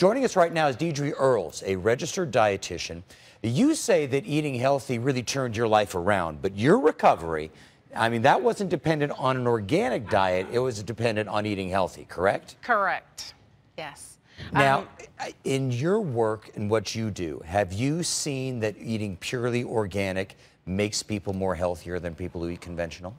Joining us right now is Deirdre Earls, a registered dietitian. You say that eating healthy really turned your life around, but your recovery, I mean, that wasn't dependent on an organic diet. It was dependent on eating healthy, correct? Correct. Yes. Now, in your work and what you do, have you seen that eating purely organic makes people more healthier than people who eat conventional?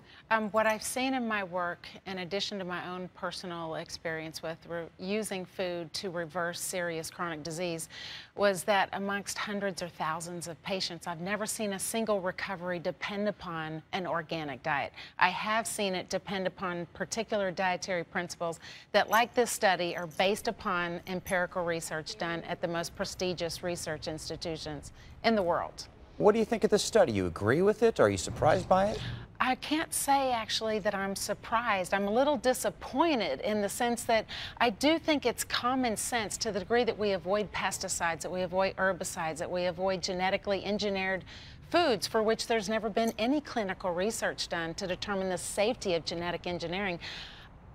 What I've seen in my work, in addition to my own personal experience with using food to reverse serious chronic disease, was that amongst hundreds or thousands of patients, I've never seen a single recovery depend upon an organic diet. I have seen it depend upon particular dietary principles that, like this study, are based upon empirical research done at the most prestigious research institutions in the world. What do you think of this study? You agree with it? Are you surprised by it? I can't say actually that I'm surprised. I'm a little disappointed in the sense that I do think it's common sense to the degree that we avoid pesticides, that we avoid herbicides, that we avoid genetically engineered foods for which there's never been any clinical research done to determine the safety of genetic engineering.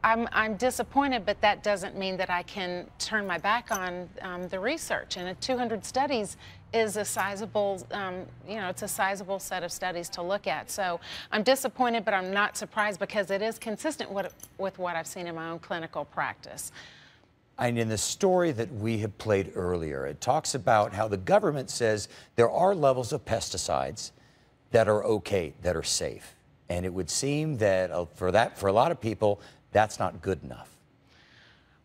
I'm disappointed, but that doesn't mean that I can turn my back on the research. And 200 studies is a sizable, it's a sizable set of studies to look at. So I'm disappointed, but I'm not surprised because it is consistent with what I've seen in my own clinical practice. And in the story that we had played earlier, it talks about how the government says there are levels of pesticides that are okay, that are safe. And it would seem that for a lot of people, that's not good enough.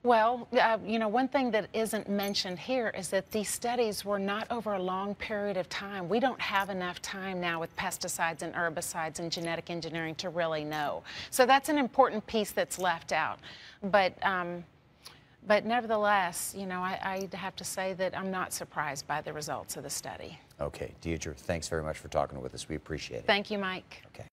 Well, one thing that isn't mentioned here is that these studies were not over a long period of time. We don't have enough time now with pesticides and herbicides and genetic engineering to really know. So that's an important piece that's left out. But nevertheless, I have to say that I'm not surprised by the results of the study. Okay, Deirdre, thanks very much for talking with us. We appreciate it. Thank you, Mike. Okay.